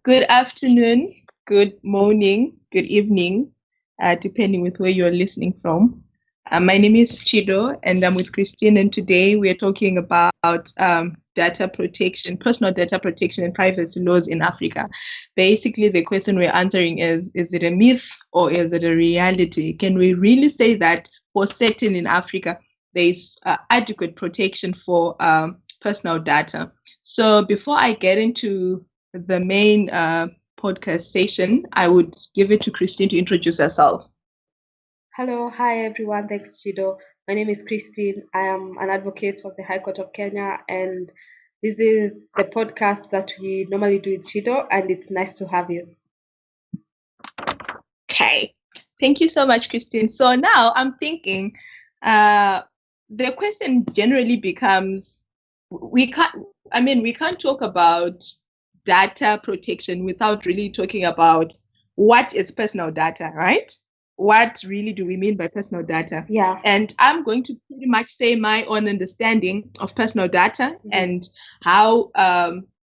Good afternoon, good morning, good evening, depending with where you're listening from. My name is Chido, and I'm with Christine, and today we are talking about data protection, personal data protection, and privacy laws in Africa. Basically, the question we're answering is it a myth or is it a reality? Can we really say that for certain in Africa, there is adequate protection for personal data? So before I get into the main podcast session, I would give it to Christine to introduce herself. Hello, hi everyone. Thanks, Chido. My name is Christine. I am an advocate of the High Court of Kenya, and this is the podcast that we normally do with Chido, and it's nice to have you. Okay, thank you so much, Christine. So now I'm thinking, the question generally becomes, we can't talk about data protection without really talking about what is personal data, right? What really do we mean by personal data? Yeah. And I'm going to pretty much say my own understanding of personal data and how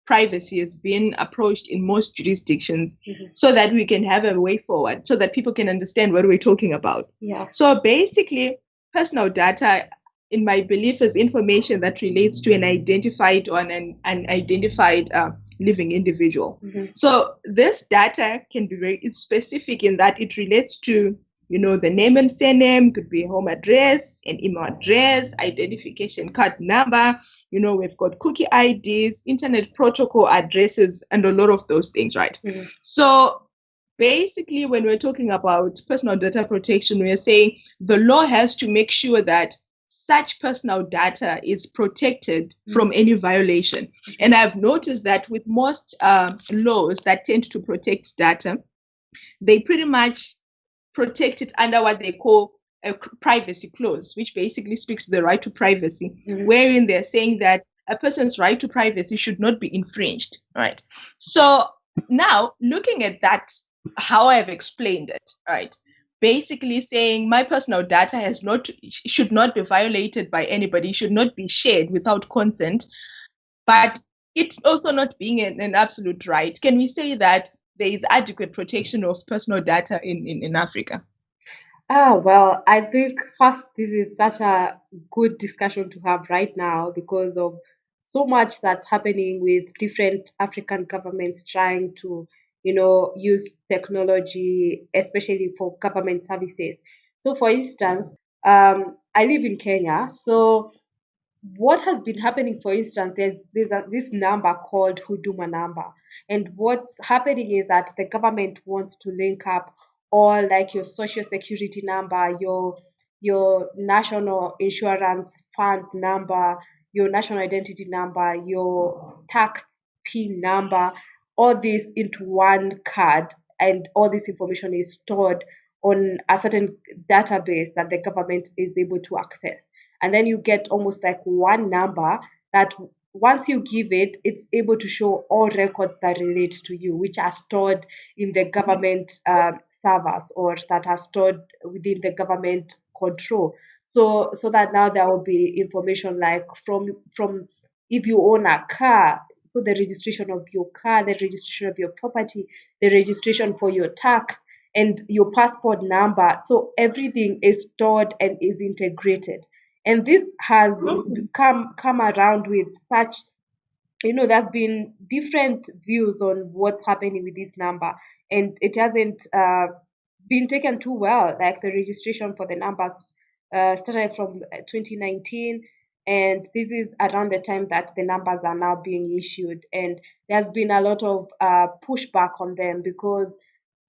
privacy has been approached in most jurisdictions so that we can have a way forward, so that people can understand what we're talking about. Yeah. So basically, personal data, in my belief, is information that relates to an identified or an identified living individual. So this data can be very specific in that it relates to, the name and surname, could be home address, an email address, identification card number. We've got cookie IDs, internet protocol addresses, and a lot of those things, right? So basically, when we're talking about personal data protection, we're saying the law has to make sure that such personal data is protected from any violation. And I've noticed that with most laws that tend to protect data, they pretty much protect it under what they call a privacy clause, which basically speaks to the right to privacy, wherein they're saying that a person's right to privacy should not be infringed, right? So now, looking at that, how I've explained it, right? Basically saying my personal data should not be violated by anybody, should not be shared without consent, but it's also not being an absolute right. Can we say that there is adequate protection of personal data in Africa? Well, I think first, this is such a good discussion to have right now because of so much that's happening with different African governments trying to, use technology, especially for government services. So, for instance, I live in Kenya. So, what has been happening, for instance, this number called Huduma number. And what's happening is that the government wants to link up all like your social security number, your national insurance fund number, your national identity number, your tax PIN number, all this into one card, and all this information is stored on a certain database that the government is able to access. And then you get almost like one number that once you give it, it's able to show all records that relate to you, which are stored in the government servers or that are stored within the government control. So that now there will be information like from if you own a car, so the registration of your car, the registration of your property, the registration for your tax, and your passport number. So everything is stored and is integrated. And this has come around with such, there's been different views on what's happening with this number, and it hasn't been taken too well. Like the registration for the numbers started from 2019, and this is around the time that the numbers are now being issued. And there's been a lot of pushback on them because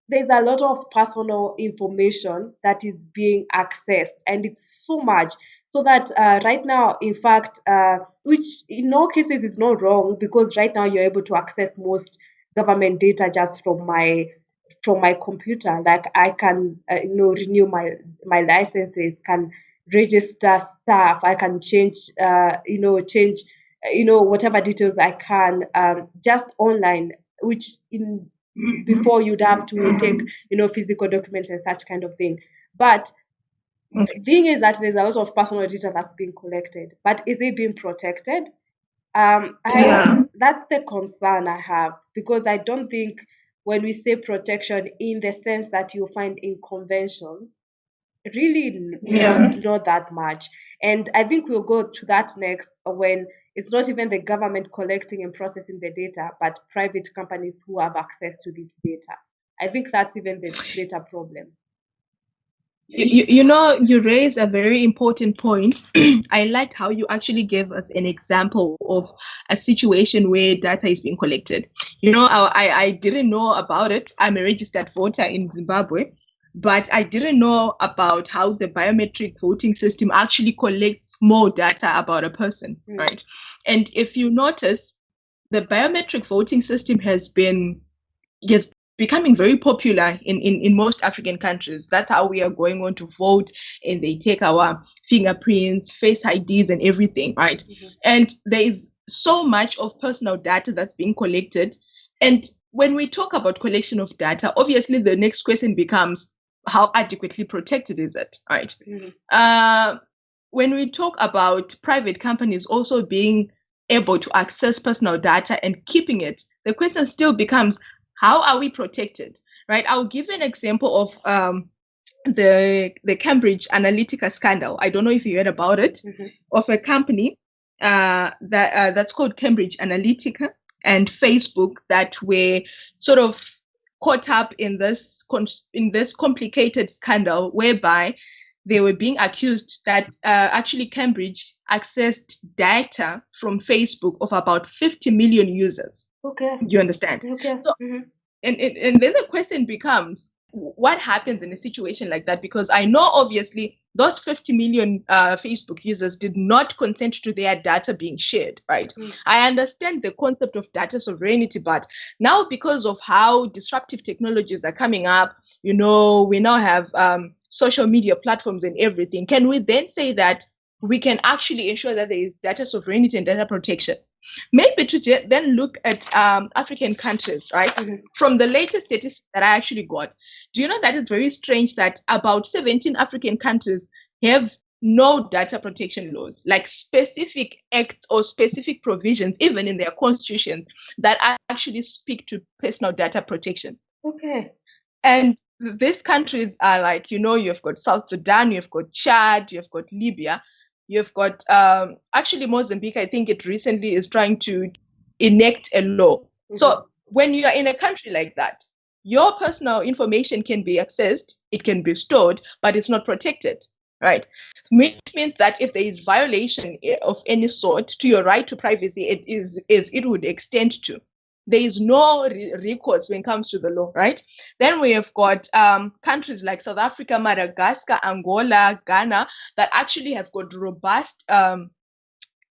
there's a lot of personal information that is being accessed, and it's so much so that right now, in fact, which in all cases is not wrong, because right now you're able to access most government data just from my computer. Like I can renew my licenses, can register stuff, I can change whatever details I can, just online, which in before you'd have to take physical documents and such kind of thing. But the thing is that there's a lot of personal data that's being collected, but is it being protected? That's the concern I have, because I don't think when we say protection in the sense that you find in conventions, really not that much. And I think we'll go to that next, when it's not even the government collecting and processing the data, but private companies who have access to this data. I think that's even the greater problem. You raise a very important point. I liked how you actually gave us an example of a situation where data is being collected. I didn't know about it. I'm a registered voter in Zimbabwe, but I didn't know about how the biometric voting system actually collects more data about a person, right? And if you notice, the biometric voting system has been becoming very popular in most African countries. That's how we are going on to vote, and they take our fingerprints, face IDs, and everything, right? And there is so much of personal data that's being collected. And when we talk about collection of data, obviously the next question becomes, how adequately protected is it, right? When we talk about private companies also being able to access personal data and keeping it, the question still becomes, how are we protected, right? I'll give you an example of the Cambridge Analytica scandal. I don't know if you heard about it, of a company that's called Cambridge Analytica and Facebook that were sort of caught up in this complicated scandal, whereby they were being accused that actually Cambridge accessed data from Facebook of about 50 million users. Okay. You understand? Okay. So, and then the question becomes, what happens in a situation like that? Because I know obviously those 50 million Facebook users did not consent to their data being shared, right? I understand the concept of data sovereignty, but now because of how disruptive technologies are coming up, we now have social media platforms and everything. Can we then say that we can actually ensure that there is data sovereignty and data protection? Maybe to then look at African countries, right? From the latest statistics that I actually got, do you know that it's very strange that about 17 African countries have no data protection laws, like specific acts or specific provisions, even in their constitutions, that actually speak to personal data protection. Okay. And these countries are like, you've got South Sudan, you've got Chad, you've got Libya. You've got actually Mozambique. I think it recently is trying to enact a law. So when you are in a country like that, your personal information can be accessed, it can be stored, but it's not protected, right? Which means that if there is violation of any sort to your right to privacy, it would extend to. There is no recourse when it comes to the law, right? Then we have got countries like South Africa, Madagascar, Angola, Ghana, that actually have got robust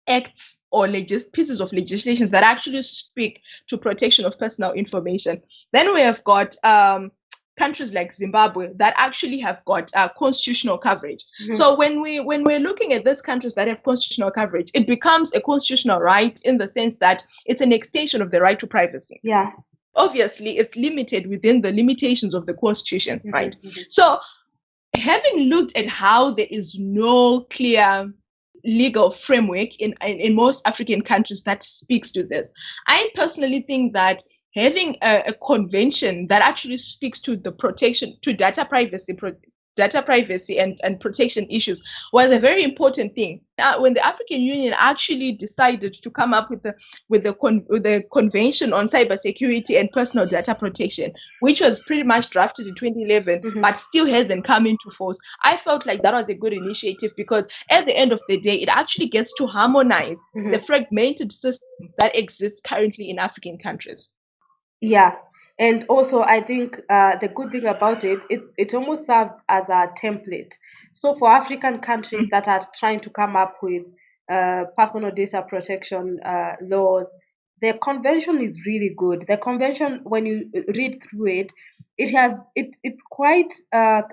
acts or pieces of legislation that actually speak to protection of personal information. Then we have got countries like Zimbabwe that actually have got constitutional coverage. So when we're looking at these countries that have constitutional coverage, it becomes a constitutional right in the sense that it's an extension of the right to privacy. Yeah. Obviously, it's limited within the limitations of the Constitution, right? So having looked at how there is no clear legal framework in most African countries that speaks to this, I personally think that having a convention that actually speaks to the protection to data privacy and protection issues was a very important thing. When the African Union actually decided to come up with the Convention on Cybersecurity and Personal Data Protection, which was pretty much drafted in 2011, but still hasn't come into force, I felt like that was a good initiative, because at the end of the day, it actually gets to harmonize the fragmented system that exists currently in African countries. Yeah. And also, I think the good thing about it almost serves as a template. So for African countries that are trying to come up with personal data protection laws, the convention is really good. The convention, when you read through it, it's quite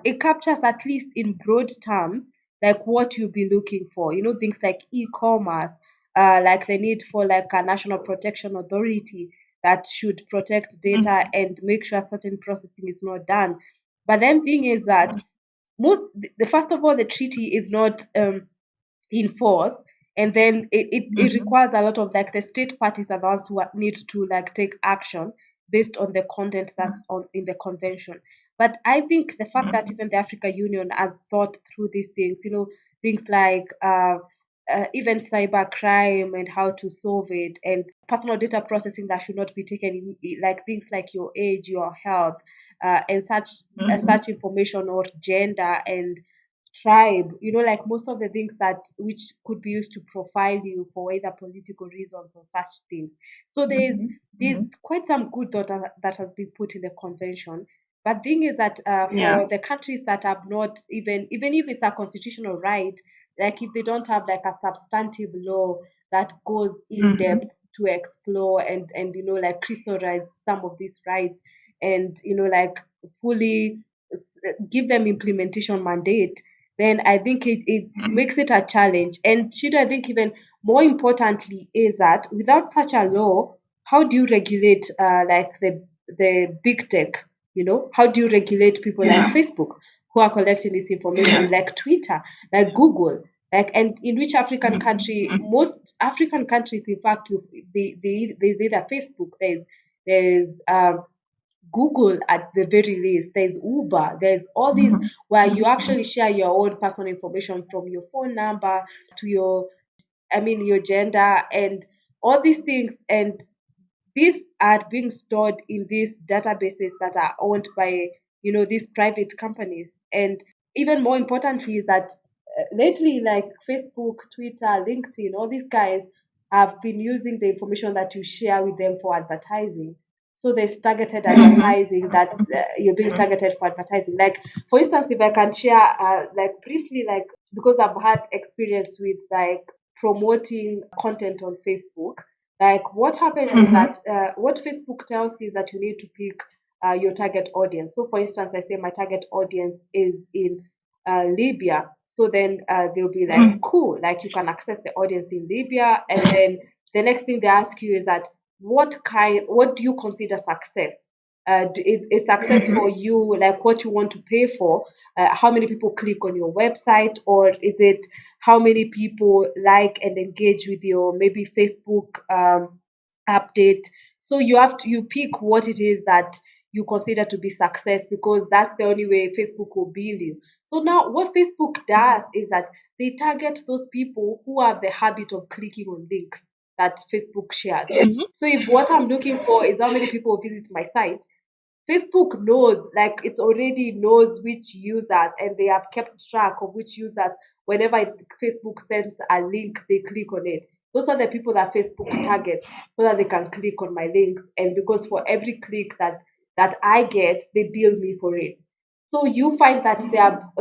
it captures, at least in broad terms, like what you'll be looking for. Things like e-commerce, like the need for like a national protection authority that should protect data and make sure certain processing is not done. But then thing is that the first of all, the treaty is not in force, and then it requires a lot of like the state parties are the ones who need to like take action based on the content that's on in the convention. But I think the fact that even the Africa Union has thought through these things, things like even cyber crime and how to solve it, and personal data processing that should not be taken like things like your age, your health, and such information, or gender and tribe, like most of the things that which could be used to profile you for either political reasons or such things. So there's quite some good thought that has been put in the convention. But thing is that for the countries that have not even if it's a constitutional right, like if they don't have like a substantive law that goes in depth to explore and like crystallize some of these rights, and like fully give them implementation mandate, then I think it makes it a challenge. And should I think even more importantly is that without such a law, how do you regulate like the big tech? How do you regulate people like Facebook who are collecting this information, like Twitter, like Google? Like, and in which African country, most African countries, in fact, there's either Facebook, there's Google at the very least, there's Uber, there's all these where you actually share your own personal information from your phone number to your gender and all these things. And these are being stored in these databases that are owned by these private companies. And even more importantly is that lately, like Facebook, Twitter, LinkedIn, all these guys have been using the information that you share with them for advertising. So there's targeted advertising that you're being targeted for advertising. Like, for instance, if I can share like briefly, like, because I've had experience with like promoting content on Facebook. Like, what happens is that what Facebook tells you is that you need to pick your target audience. So, for instance, I say my target audience is in Libya. So then they'll be like, cool, like you can access the audience in Libya. And then the next thing they ask you is that what do you consider success? Is success for you like what you want to pay for? How many people click on your website, or is it how many people like and engage with your maybe Facebook update? So you pick what it is that you consider to be success, because that's the only way Facebook will bill you. So now what Facebook does is that they target those people who have the habit of clicking on links that Facebook shares. So if what I'm looking for is how many people visit my site, Facebook knows, like it's already knows which users, and they have kept track of which users, whenever Facebook sends a link, they click on it. Those are the people that Facebook targets so that they can click on my links. And because for every click that I get, they bill me for it. So you find that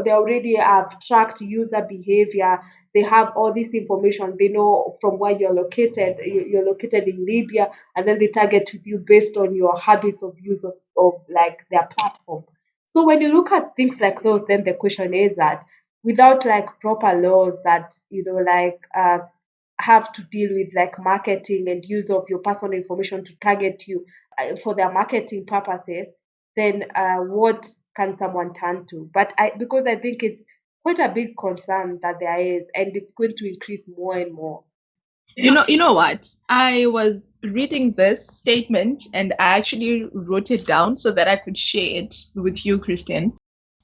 they already have tracked user behavior. They have all this information. They know from where you're located. You're located in Libya, and then they target with you based on your habits of use of like their platform. So when you look at things like those, then the question is that without like proper laws that like have to deal with like marketing and use of your personal information to target you for their marketing purposes, then what can someone turn to? But because I think it's quite a big concern that there is, and it's going to increase more and more. You know what? I was reading this statement and I actually wrote it down so that I could share it with you, Christian.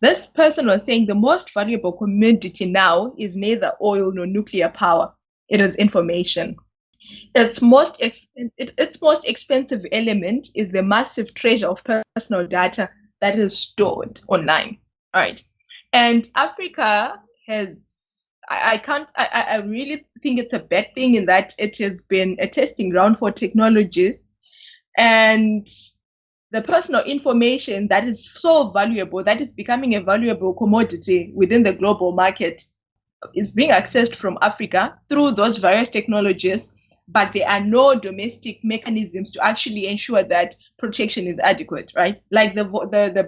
This person was saying the most valuable commodity now is neither oil nor nuclear power. It is information. Its most expensive element is the massive treasure of personal data that is stored online. All right. And Africa has, I really think it's a bad thing in that it has been a testing ground for technologies, and the personal information that is so valuable, that is becoming a valuable commodity within the global market, is being accessed from Africa through those various technologies, but there are no domestic mechanisms to actually ensure that protection is adequate, right? Like the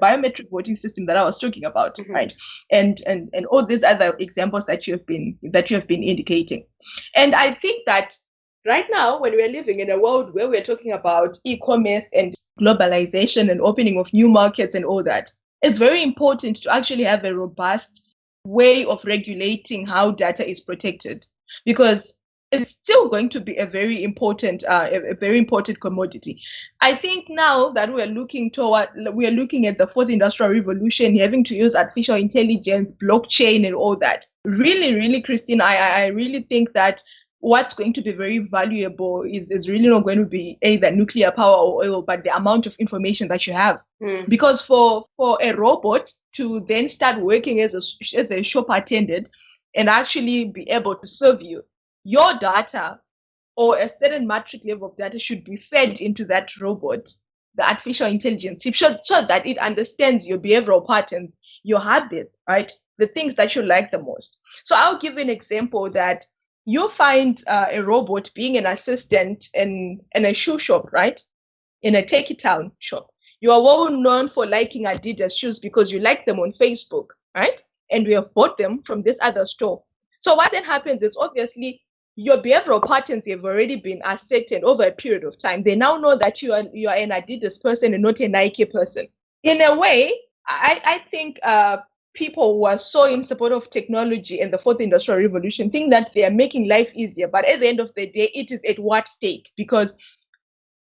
biometric voting system that I was talking about, right? And all these other examples that you have been indicating. And I think that right now, when we're living in a world where we're talking about e-commerce and globalization and opening of new markets and all that, it's very important to actually have a robust way of regulating how data is protected, because it's still going to be a very important commodity. I think now that we're looking at the fourth industrial revolution, having to use artificial intelligence, blockchain, and all that. Really, really, Christine, I really think that what's going to be very valuable is really not going to be either nuclear power or oil, but the amount of information that you have. Because for a robot to then start working as a shop attendant and actually be able to serve you, your data or a certain metric level of data should be fed into that robot, the artificial intelligence, so that it understands your behavioral patterns, your habits, right? The things that you like the most. So I'll give an example that you'll find a robot being an assistant in a shoe shop, right? In a Take Town shop. You are well known for liking Adidas shoes because you like them on Facebook, right? And we have bought them from this other store. So what then happens is obviously your behavioral patterns have already been ascertained over a period of time. They now know that you are an Adidas person and not a Nike person. In a way, I think people who are so in support of technology and the fourth industrial revolution think that they are making life easier. But at the end of the day, it is at what stake? Because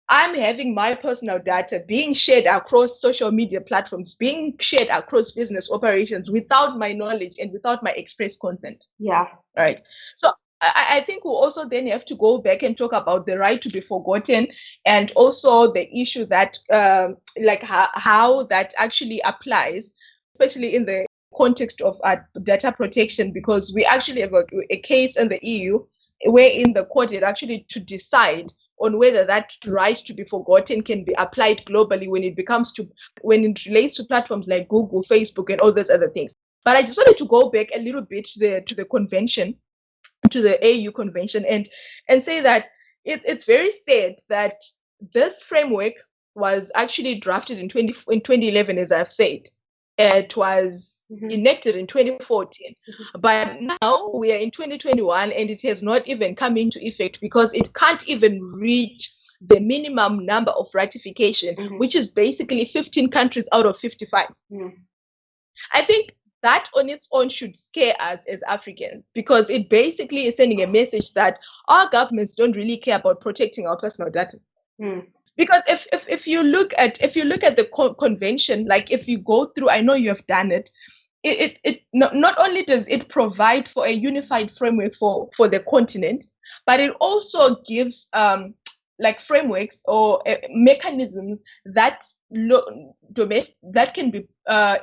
I'm having my personal data being shared across social media platforms, being shared across business operations without my knowledge and without my express consent. Yeah. Right. So I think we'll also then have to go back and talk about the right to be forgotten, and also the issue that how that actually applies, especially in the context of data protection, because we actually have a case in the EU where in the court it actually to decide on whether that right to be forgotten can be applied globally when it relates to platforms like Google, Facebook, and all those other things. But I just wanted to go back a little bit to the convention, to the AU convention, and say that it's very sad that this framework was actually drafted in 2011, as I've said. It was enacted in 2014, but now we are in 2021 and it has not even come into effect because it can't even reach the minimum number of ratification, which is basically 15 countries out of 55. I think that on its own should scare us as Africans, because it basically is sending a message that our governments don't really care about protecting our personal data. Because if you look at the convention, like if you go through, I know you have done it. It not only does it provide for a unified framework for the continent, but it also gives like frameworks or mechanisms that that can be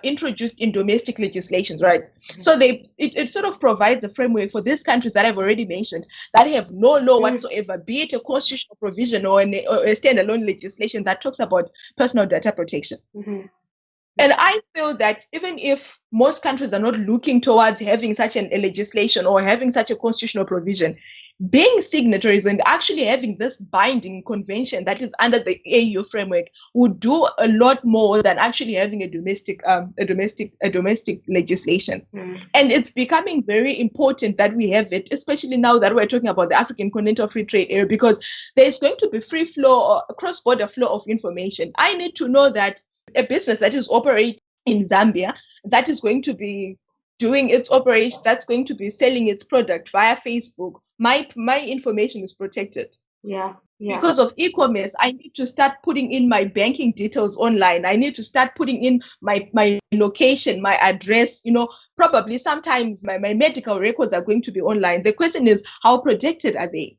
introduced in domestic legislations, right? So it sort of provides a framework for these countries that I've already mentioned that have no law whatsoever, be it a constitutional provision or a standalone legislation that talks about personal data protection. And I feel that even if most countries are not looking towards having such a legislation or having such a constitutional provision, being signatories and actually having this binding convention that is under the AU framework would do a lot more than actually having a domestic legislation. And it's becoming very important that we have it, especially now that we're talking about the African Continental Free Trade Area, because there's going to be free flow or cross-border flow of information. I need to know that a business that is operating in Zambia, that is going to be doing its operation, that's going to be selling its product via Facebook, my information is protected. Yeah. Because of e-commerce, I need to start putting in my banking details online. I need to start putting in my location, my address, probably sometimes my medical records are going to be online. The question is, how protected are they?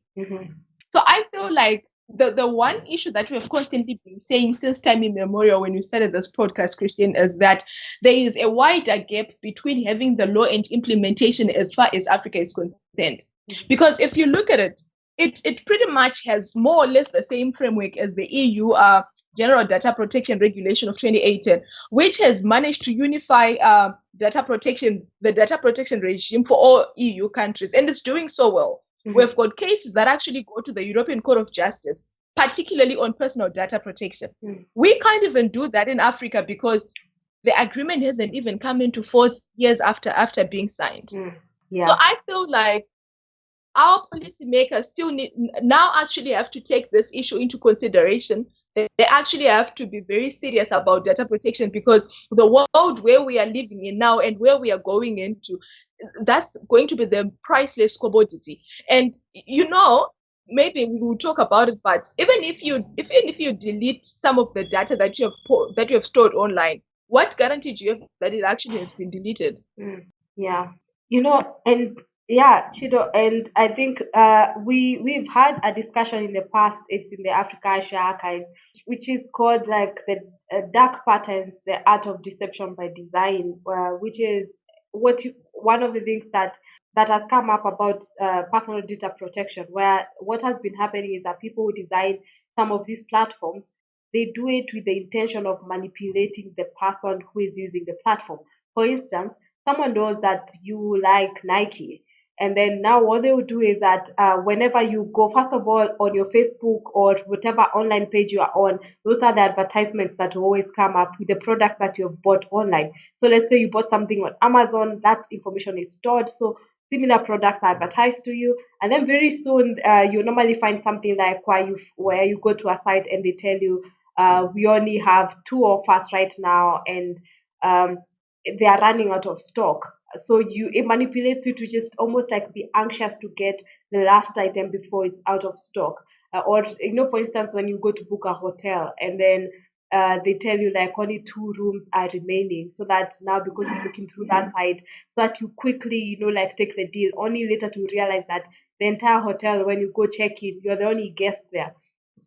So I feel like the one issue that we have constantly been saying since time immemorial when we started this podcast, Christian, is that there is a wider gap between having the law and implementation as far as Africa is concerned. Because if you look at it, it pretty much has more or less the same framework as the EU General Data Protection Regulation of 2018, which has managed to unify the data protection regime for all EU countries, and it's doing so well. We've got cases that actually go to the European Court of Justice, particularly on personal data protection. We can't even do that in Africa because the agreement hasn't even come into force years after being signed. So I feel like our policymakers still actually have to take this issue into consideration. They actually have to be very serious about data protection, because the world where we are living in now and where we are going into, that's going to be the priceless commodity. And maybe we will talk about it, but even if you delete some of the data that you have stored online, what guarantee do you have that it actually has been deleted? Yeah, and yeah, Chido, and I think we've had a discussion in the past. It's in the Africa Asia archives, which is called like the dark patterns, the art of deception by design, which is one of the things that has come up about personal data protection, where what has been happening is that people who design some of these platforms, they do it with the intention of manipulating the person who is using the platform. For instance, someone knows that you like Nike. And then now what they will do is that whenever you go, first of all, on your Facebook or whatever online page you are on, those are the advertisements that will always come up with the product that you have bought online. So let's say you bought something on Amazon, that information is stored. So similar products are advertised to you. And then very soon, you normally find something like where you go to a site and they tell you, we only have two offers right now, and um, they are running out of stock. So it manipulates you to just almost like be anxious to get the last item before it's out of stock. Or for instance, when you go to book a hotel and then they tell you like only two rooms are remaining, so that now because you're looking through that site, so that you quickly like take the deal, only later to realize that the entire hotel, when you go check in, you're the only guest there.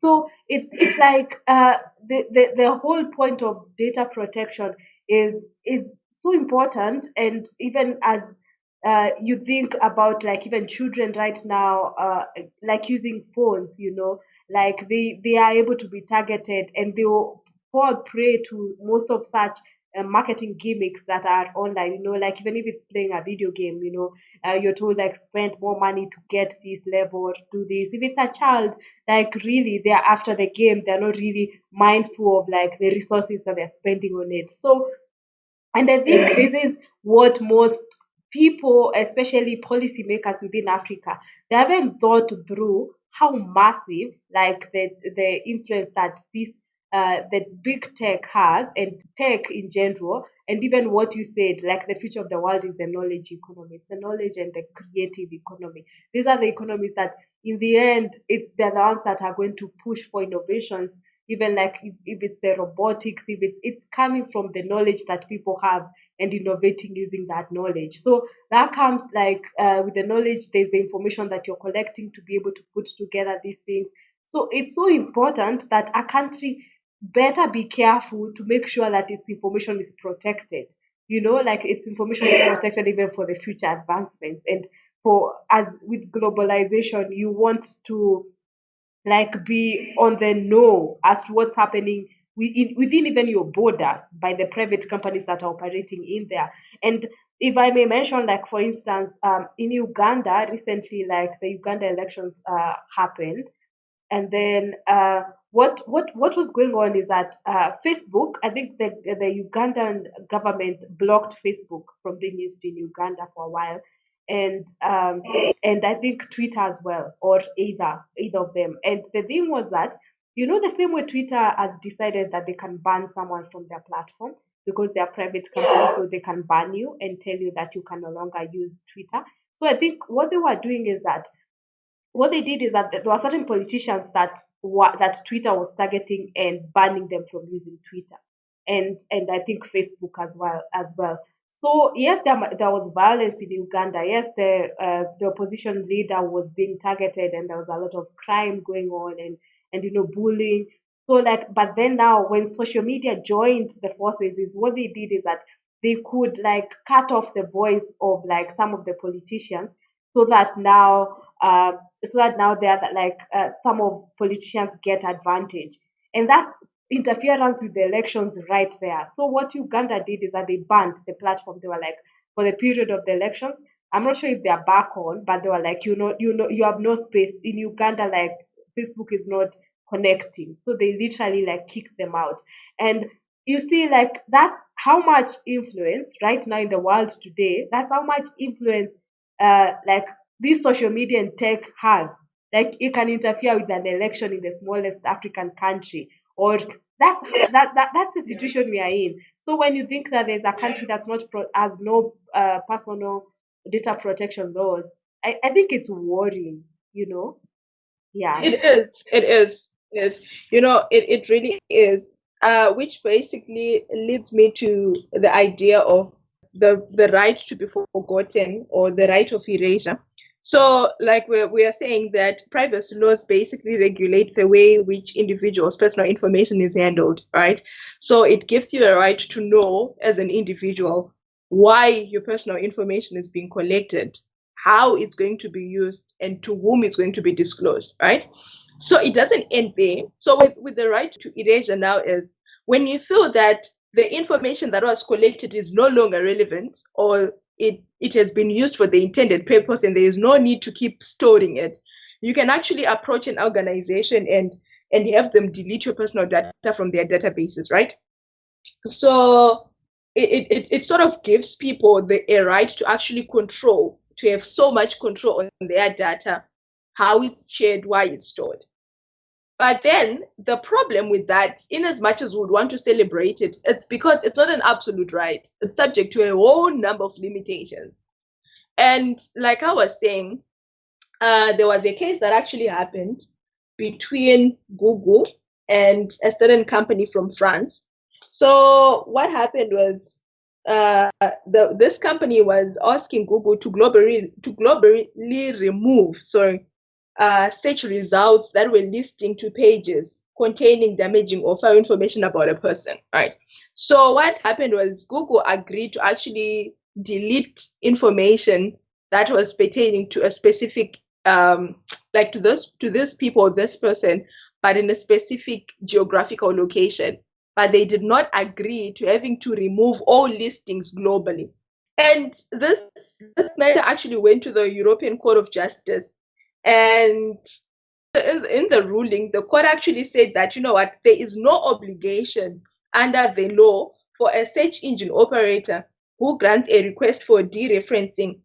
So it's like the whole point of data protection is so important. And even as you think about like even children right now, like using phones, like they are able to be targeted, and they will fall prey to most of such marketing gimmicks that are online, like even if it's playing a video game, you're told like spend more money to get this level or do this. If it's a child, like really they're after the game, they're not really mindful of like the resources that they're spending on it. So, and I think this is what most people, especially policymakers within Africa, they haven't thought through how massive, like the influence that this the big tech has, and tech in general, and even what you said, like the future of the world is the knowledge economy, it's the knowledge and the creative economy. These are the economies that, in the end, they're the ones that are going to push for innovations, even like if it's the robotics, if it's coming from the knowledge that people have and innovating using that knowledge. So that comes like with the knowledge, there's the information that you're collecting to be able to put together these things. So it's so important that a country better be careful to make sure that its information is protected, like its information is protected even for the future advancements. And for as with globalization, you want to like be on the know as to what's happening within even your borders by the private companies that are operating in there. And if I may mention, like for instance, in Uganda recently, like the Uganda elections happened, and then what was going on is that Facebook, I think the Ugandan government blocked Facebook from being used in Uganda for a while, and and I think Twitter as well, or either of them. And the thing was that, the same way Twitter has decided that they can ban someone from their platform because they are private companies, so they can ban you and tell you that you can no longer use Twitter. So I think what they were doing is that what they did is that there were certain politicians that Twitter was targeting and banning them from using Twitter, and I think Facebook as well. So yes, there was violence in Uganda. Yes, the opposition leader was being targeted, and there was a lot of crime going on, and bullying. So like, but then now when social media joined the forces, is what they did is that they could like cut off the voice of like some of the politicians, so that now they are like some of politicians get advantage, and that's interference with the elections right there. So what Uganda did is that they banned the platform. They were like, for the period of the elections, I'm not sure if they are back on, but they were like, you have no space in Uganda. Like Facebook is not connecting, so they literally like kicked them out. And you see, like that's how much influence right now in the world today. That's how much influence like this social media and tech has. Like it can interfere with an election in the smallest African country, or that's the situation we are in. So when you think that there's a country that's not has no personal data protection laws, I think it's worrying, you know? Yeah. It is. It is. It is. It really is. Which basically leads me to the idea of the right to be forgotten or the right of erasure. So, like we are saying that privacy laws basically regulate the way in which individuals' personal information is handled, right? So it gives you a right to know as an individual why your personal information is being collected, how it's going to be used, and to whom it's going to be disclosed, right? So it doesn't end there. So with the right to erasure now is when you feel that the information that was collected is no longer relevant, or it has been used for the intended purpose and there is no need to keep storing it, you can actually approach an organization and have them delete your personal data from their databases, right? So it sort of gives people a right to actually control, to have so much control on their data, how it's shared, why it's stored. But then the problem with that, in as much as we would want to celebrate it, it's because it's not an absolute right. It's subject to a whole number of limitations. And like I was saying, there was a case that actually happened between Google and a certain company from France. So what happened was this company was asking Google to globally remove search results that were listing to pages containing damaging or foul information about a person, right? So what happened was Google agreed to actually delete information that was pertaining to a specific like to this people, this person, but in a specific geographical location. But they did not agree to having to remove all listings globally. And this matter actually went to the European Court of Justice. And in the ruling, the court actually said that, you know what, there is no obligation under the law for a search engine operator who grants a request for dereferencing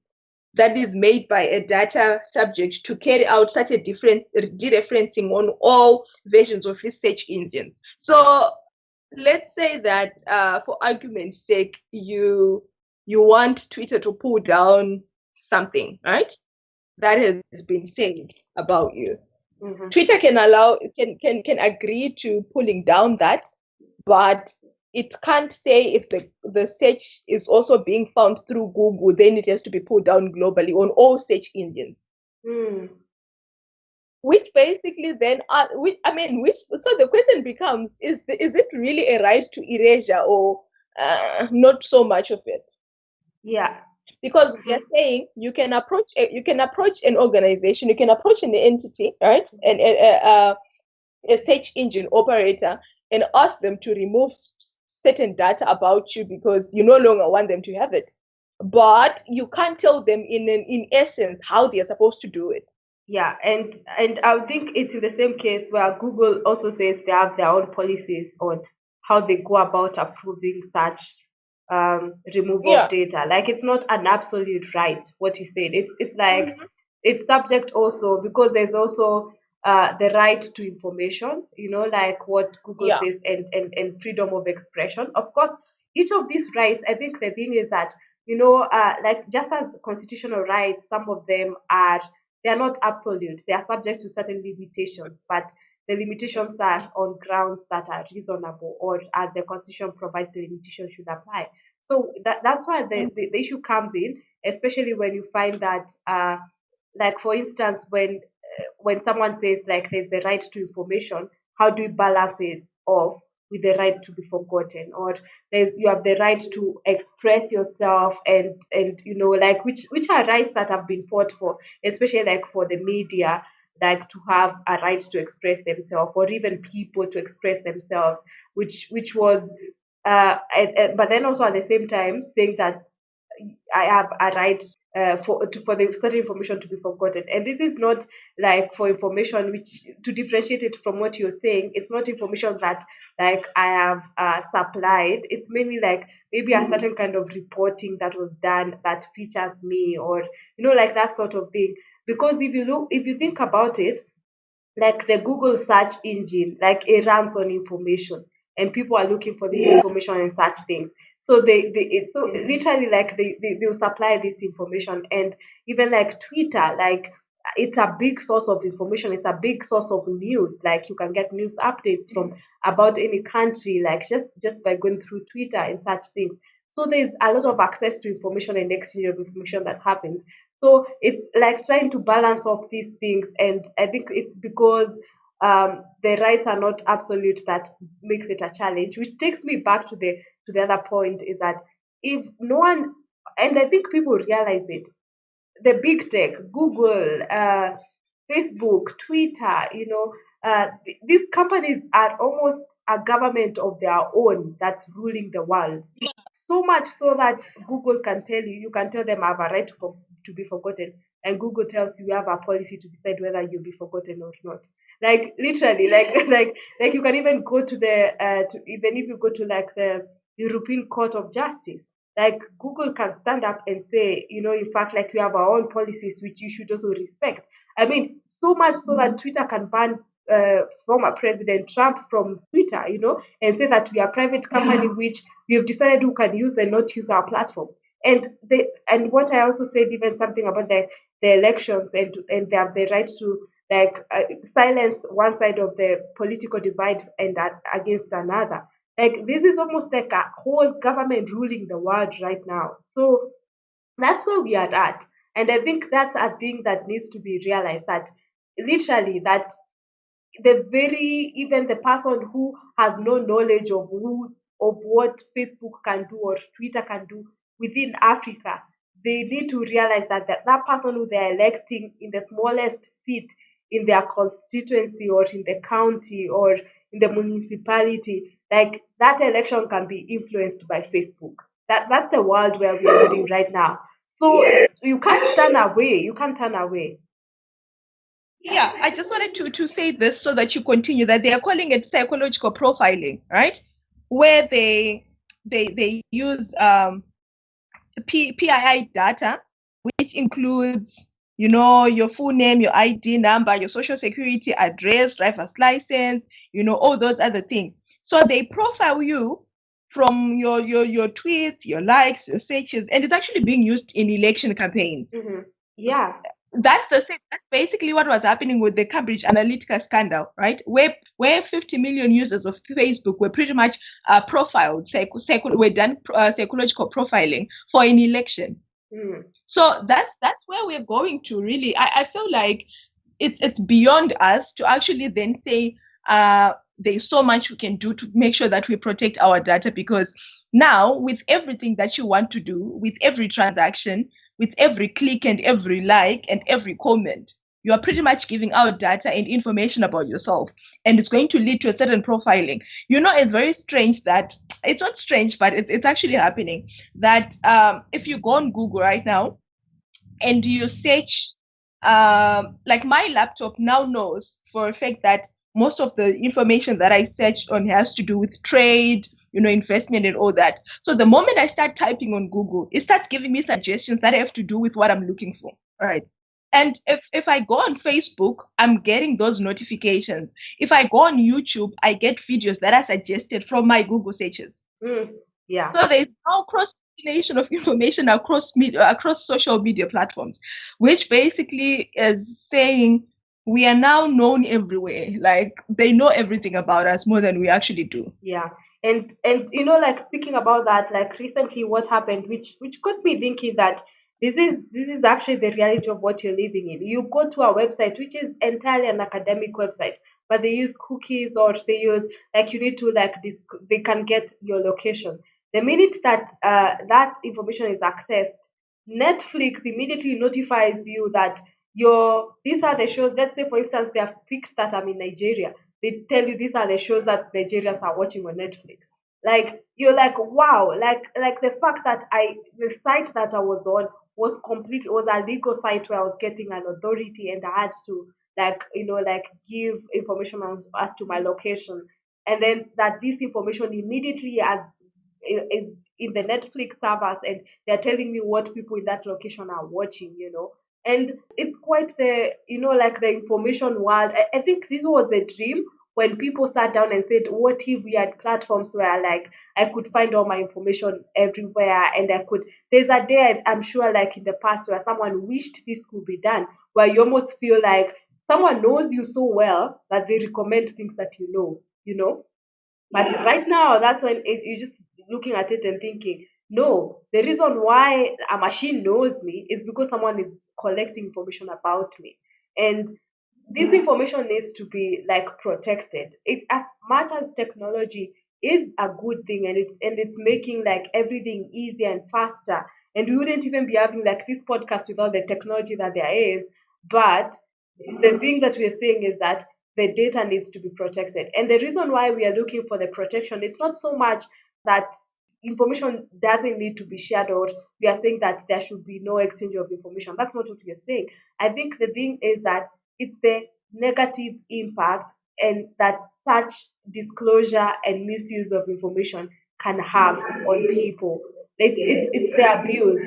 that is made by a data subject to carry out such a different dereferencing on all versions of his search engines. So let's say that for argument's sake, you want Twitter to pull down something, right? That has been said about you. Mm-hmm. Twitter can agree to pulling down that, but it can't say if the search is also being found through Google, then it has to be pulled down globally on all search engines. Mm. Which basically then which so the question becomes, is it really a right to erasure, or not so much of it? Yeah. Because we are saying you can approach an organization, you can approach an entity, right, and a search engine operator, and ask them to remove certain data about you because you no longer want them to have it. But you can't tell them in essence how they are supposed to do it. Yeah, and I think it's in the same case where Google also says they have their own policies on how they go about approving such removal of Yeah. data. Like it's not an absolute right. What you said, it's like Mhm. it's subject also because there's also the right to information. You know, like what Google Yeah. says, and freedom of expression. Of course, each of these rights. I think the thing is that like just as constitutional rights, some of them are they are not absolute. They are subject to certain limitations, but the limitations are on grounds that are reasonable or as the constitution provides the limitation should apply. So that's why the issue comes in, especially when you find that, like for instance, when someone says like there's the right to information, how do you balance it off with the right to be forgotten, or there's you have the right to express yourself, and like which are rights that have been fought for, especially like for the media, like to have a right to express themselves, or even people to express themselves, which was but then also at the same time saying that I have a right for the certain information to be forgotten. And this is not like for information which, to differentiate it from what you're saying, it's not information that like I have supplied. It's mainly like maybe a certain kind of reporting that was done that features me, or like that sort of thing. Because if you think about it, like the Google search engine, like it runs on information. and people are looking for this information and such things. So they it's so literally like they'll supply this information. And even like Twitter, like it's a big source of information, it's a big source of news. Like you can get news updates from about any country, like just by going through Twitter and such things. So there's a lot of access to information and exchange of information that happens. So it's like trying to balance off these things, and I think it's because the rights are not absolute that makes it a challenge. Which takes me back to the other point is that if no one, and I think people realize it, the big tech, Google, Facebook, Twitter, these companies are almost a government of their own that's ruling the world. So much so that Google can tell you, you can tell them I have a right to be forgotten, and Google tells you you have a policy to decide whether you'll be forgotten or not. Like literally, like like you can even go to even if you go to like the European Court of Justice, like Google can stand up and say, in fact, like we have our own policies which you should also respect. I mean, so much so that Twitter can ban former President Trump from Twitter, and say that we are a private company which we have decided who can use and not use our platform. And what I also said, even something about the elections, and they have the right to like silence one side of the political divide and that against another. Like this is almost like a whole government ruling the world right now. So that's where we are at. And I think that's a thing that needs to be realized, that literally that the very, even the person who has no knowledge of what Facebook can do or Twitter can do within Africa, they need to realize that person who they're electing in the smallest seat in their constituency or in the county or in the municipality, like that election can be influenced by Facebook. That's the world where we're living right now. So you can't turn away. You can't turn away. Yeah, I just wanted to say this so that you continue, that they are calling it psychological profiling, right? Where they use PII data, which includes, your full name, your ID number, your social security address, driver's license, all those other things. So they profile you from your tweets, your likes, your searches, and it's actually being used in election campaigns. Yeah. That's the same. That's basically what was happening with the Cambridge Analytica scandal, right? Where 50 million users of Facebook were pretty much profiled, were done psychological profiling for an election. So that's where we're going to really. I feel like it's beyond us to actually then say there's so much we can do to make sure that we protect our data, because now with everything that you want to do, with every transaction, with every click and every like and every comment, you are pretty much giving out data and information about yourself, and it's going to lead to a certain profiling. It's very strange that it's not strange, but it's actually happening that if you go on Google right now and you search, like my laptop now knows for a fact that most of the information that I searched on has to do with trade, investment and all that. So the moment I start typing on Google, it starts giving me suggestions that have to do with what I'm looking for. Right. And if I go on Facebook, I'm getting those notifications. If I go on YouTube, I get videos that are suggested from my Google searches. Yeah. So there's now cross pollination of information across media, across social media platforms, which basically is saying we are now known everywhere. Like they know everything about us more than we actually do. Yeah. And like speaking about that, like recently what happened, which got me thinking that this is actually the reality of what you're living in. You go to a website which is entirely an academic website, but they use cookies, or they use, like, you need to like this, they can get your location. The minute that that information is accessed, Netflix immediately notifies you that these are the shows. Let's say, for instance, they have picked that I'm in Nigeria. They tell you these are the shows that Nigerians are watching on Netflix. Like you're like, wow, like the fact that the site that I was on was a legal site where I was getting an authority, and I had to like like give information as to my location, and then that this information immediately as in the Netflix servers, and they're telling me what people in that location are watching. And it's quite the like the information world. I think this was the dream when people sat down and said, what if we had platforms where like I could find all my information everywhere, and there's a day I'm sure like in the past where someone wished this could be done, where you almost feel like someone knows you so well that they recommend things that you know. But right now, that's when you're just looking at it and thinking, no, the reason why a machine knows me is because someone is collecting information about me. And this information needs to be like protected. As much as technology is a good thing, and it's making like everything easier and faster, and we wouldn't even be having like this podcast without the technology that there is. But the thing that we are saying is that the data needs to be protected. And the reason why we are looking for the protection, it's not so much that information doesn't need to be shared, or we are saying that there should be no exchange of information. That's not what we are saying. I think the thing is that it's the negative impact and that such disclosure and misuse of information can have on people. It's the abuse.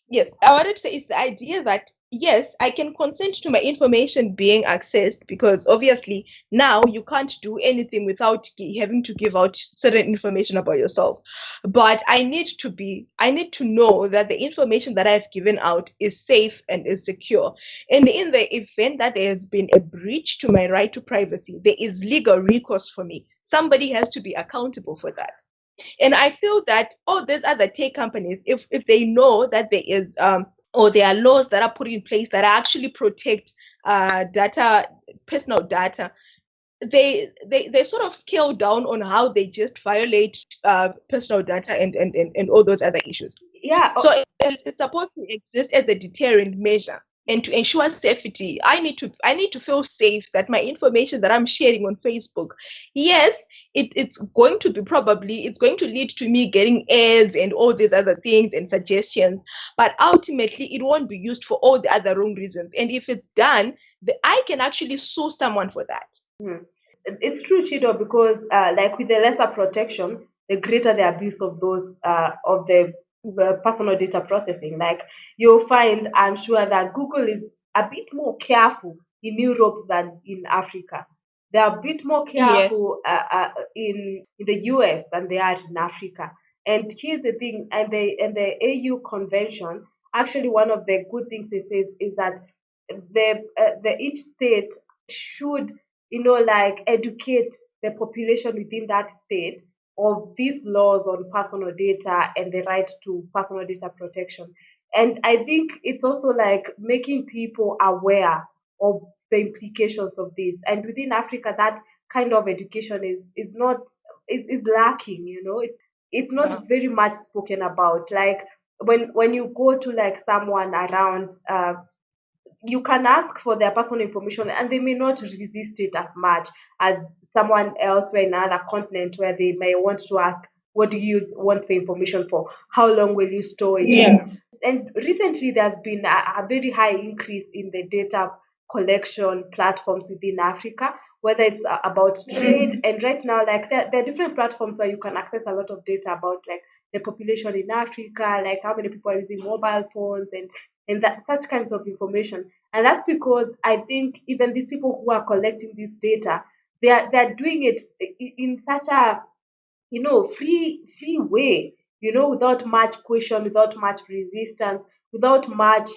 Yes, I wanted to say it's the idea that yes, I can consent to my information being accessed because obviously now you can't do anything without having to give out certain information about yourself. But I need to know that the information that I've given out is safe and is secure. And in the event that there has been a breach to my right to privacy, there is legal recourse for me. Somebody has to be accountable for that. And I feel that all these other tech companies, if they know that there is or there are laws that are put in place that actually protect data, personal data, they sort of scale down on how they just violate personal data and all those other issues. Yeah. So it's supposed to exist as a deterrent measure. And to ensure safety, I need to feel safe that my information that I'm sharing on Facebook, yes, it's going to be probably it's going to lead to me getting ads and all these other things and suggestions, but ultimately it won't be used for all the other wrong reasons. And if it's done, I can actually sue someone for that. Mhm. It's true, Chido, because like with the lesser protection, the greater the abuse of those of the personal data processing. Like you'll find, I'm sure that Google is a bit more careful in Europe than in Africa. They are a bit more Yes. careful in the US than they are in Africa. And here's the thing, and the AU convention, actually one of the good things it says is that the each state should like educate the population within that state of these laws on personal data and the right to personal data protection. And I think it's also like making people aware of the implications of this. And within Africa, that kind of education is not is lacking. It's Yeah. not very much spoken about. Like when you go to like someone around. You can ask for their personal information and they may not resist it as much as someone elsewhere in another continent where they may want to ask, what do you want the information for? How long will you store it? Yeah. And recently there's been a very high increase in the data collection platforms within Africa, whether it's about trade. And right now, like there are different platforms where you can access a lot of data about like the population in Africa, like how many people are using mobile phones, and that such kinds of information. And that's because I think even these people who are collecting this data, they're doing it in such a free way, without much question, without much resistance, without much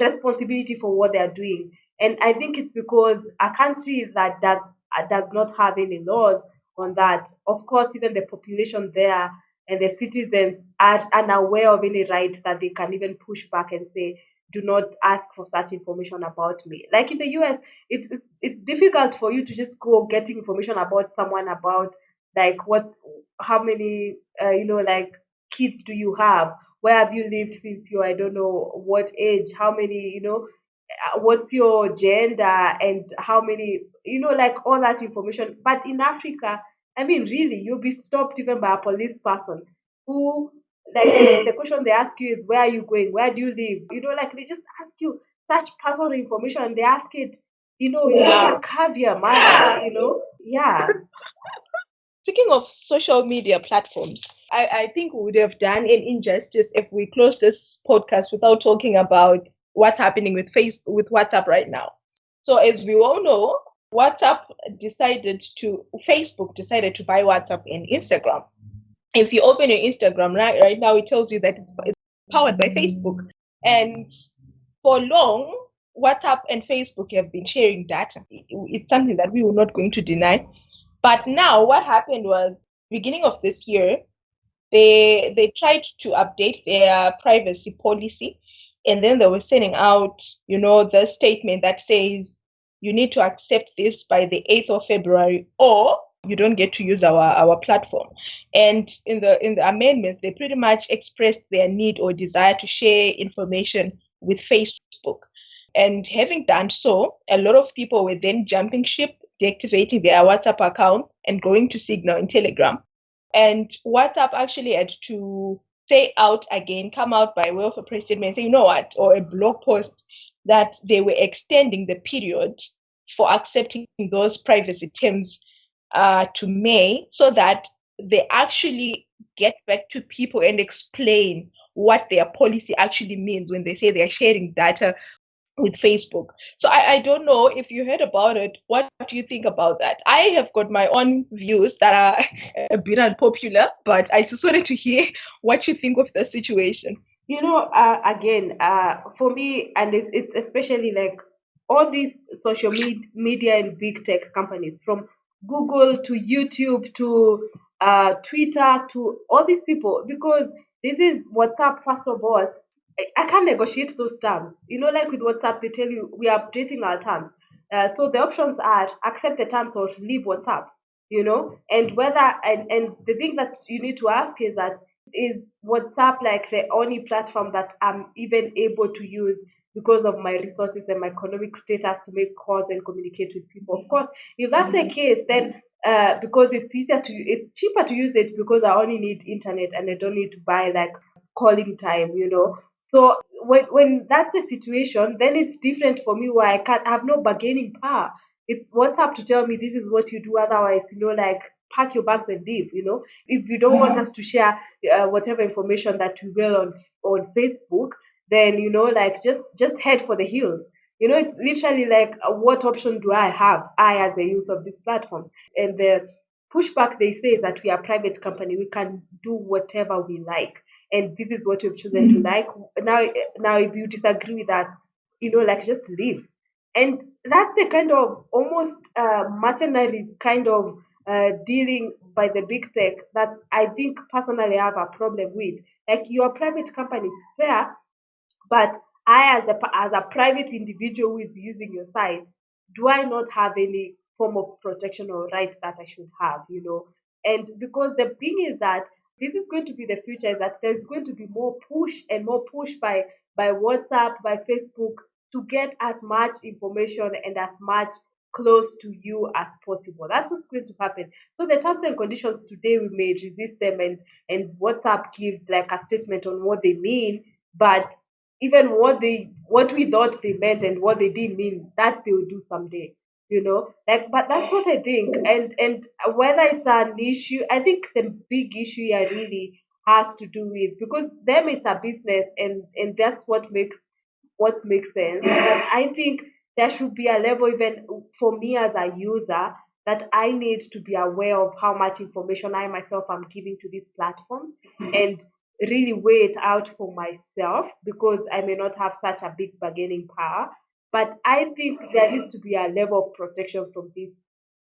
responsibility for what they are doing. And I think it's because a country that does not have any laws on that, of course, even the population there and the citizens are unaware of any right that they can even push back and say, do not ask for such information about me. Like in the US, it's difficult for you to just go getting information about someone, about like how many like kids do you have, where have you lived since you I don't know what age, how many what's your gender, and how many like all that information. But in Africa, I mean, really, you'll be stopped even by a police person who, like, the question they ask you is, where are you going, where do you live, like they just ask you such personal information, and they ask it in such a caviar manner, yeah. Speaking of social media platforms, I think we would have done an injustice if we closed this podcast without talking about what's happening with Facebook, with WhatsApp right now. So as we all know, Facebook decided to buy WhatsApp and Instagram. If you open your Instagram right now, it tells you that it's powered by Facebook. And for long, WhatsApp and Facebook have been sharing data. It's something that we were not going to deny. But now what happened was, beginning of this year, they tried to update their privacy policy, and then they were sending out, the statement that says you need to accept this by the 8th of February, or you don't get to use our platform. And in the amendments, they pretty much expressed their need or desire to share information with Facebook. And having done so, a lot of people were then jumping ship, deactivating their WhatsApp account and going to Signal and Telegram. And WhatsApp actually had to say out again, come out by way of a press statement, say, you know what, or a blog post, that they were extending the period for accepting those privacy terms to May, so that they actually get back to people and explain what their policy actually means when they say they are sharing data with Facebook. So I don't know if you heard about it. What do you think about that? I have got my own views that are a bit unpopular, but I just wanted to hear what you think of the situation. Again, for me, and it's especially like all these social media and big tech companies, from Google to YouTube to Twitter to all these people, because this is WhatsApp, first of all. I can't negotiate those terms. Like with WhatsApp, they tell you we are updating our terms. So the options are accept the terms or leave WhatsApp. And and the thing that you need to ask is that, is WhatsApp like the only platform that I'm even able to use because of my resources and my economic status to make calls and communicate with people? Of course, if that's the case, then because it's cheaper to use it because I only need internet and I don't need to buy like calling time. So when that's the situation, then it's different for me, where I can't have no bargaining power. It's WhatsApp to tell me this is what you do, otherwise, like pack your bags and leave. If you don't want us to share whatever information that we will on Facebook, then like just head for the hills. It's literally like, what option do I have, I as a user of this platform? And the pushback they say is that we are a private company, we can do whatever we like, and this is what we've chosen to like. Now if you disagree with us, like, just leave. And that's the kind of almost mercenary kind of dealing by the big tech that I think personally I have a problem with. Like, your private company is fair, but I, as a private individual who is using your site, do I not have any form of protection or right that I should have? And because the thing is that this is going to be the future, is that there's going to be more push and more push by WhatsApp, by Facebook, to get as much information and as much close to you as possible. That's what's going to happen. So the terms and conditions today, we may resist them, and WhatsApp gives like a statement on what they mean, but even what we thought they meant and what they didn't mean, that they will do someday. Like, but that's what I think. And whether it's an issue, I think the big issue here really has to do with, because them, it's a business, and that's what makes sense. But I think there should be a level, even for me as a user, that I need to be aware of how much information I myself am giving to these platforms, and really weigh it out for myself, because I may not have such a big bargaining power. But I think there needs to be a level of protection from these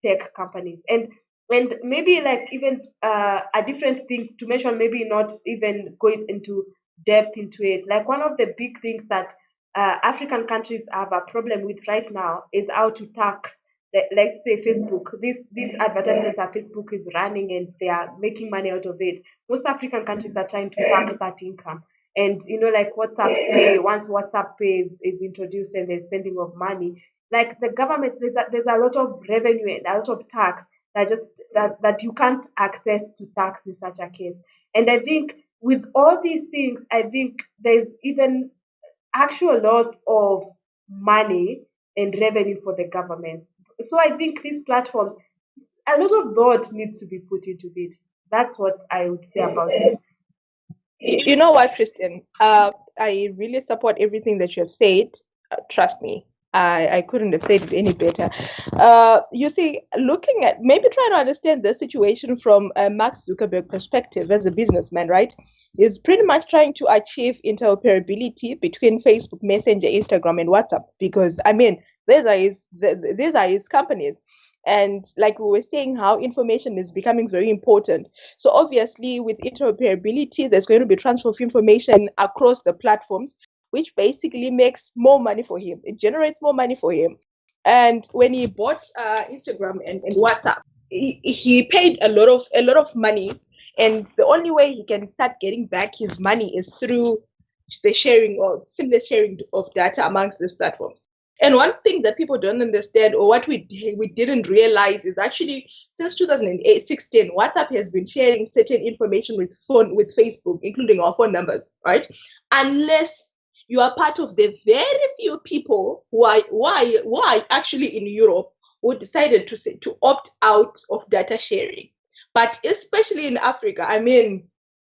tech companies. And maybe, like, even a different thing to mention, maybe not even going into depth into it, like, one of the big things that African countries have a problem with right now is how to tax, let's say, Facebook. These advertisements that Facebook is running, and they are making money out of it. Most African countries are trying to tax that income. And like WhatsApp Pay, once WhatsApp Pay is introduced and there's spending of money, like, the government, there's a lot of revenue and a lot of tax that you can't access to tax in such a case. And I think with all these things, I think there's even actual loss of money and revenue for the government. So I think these platforms, a lot of thought needs to be put into it. That's what I would say about it. You know what, Christian? I really support everything that you have said. Trust me. I couldn't have said it any better. You see, looking at maybe trying to understand the situation from Mark Zuckerberg perspective as a businessman, right? Is pretty much trying to achieve interoperability between Facebook Messenger, Instagram, and WhatsApp. Because I mean, these are his companies, and like we were saying, how information is becoming very important. So obviously, with interoperability, there's going to be transfer of information across the platforms, which basically makes more money for him. It generates more money for him. And when he bought Instagram and WhatsApp, he paid a lot of money, and the only way he can start getting back his money is through the sharing or seamless sharing of data amongst these platforms. And one thing that people don't understand, or what we didn't realize, is actually since 2016, WhatsApp has been sharing certain information with Facebook, including our phone numbers, right? Unless you are part of the very few people who are actually in Europe who decided to opt out of data sharing. But especially in Africa, I mean,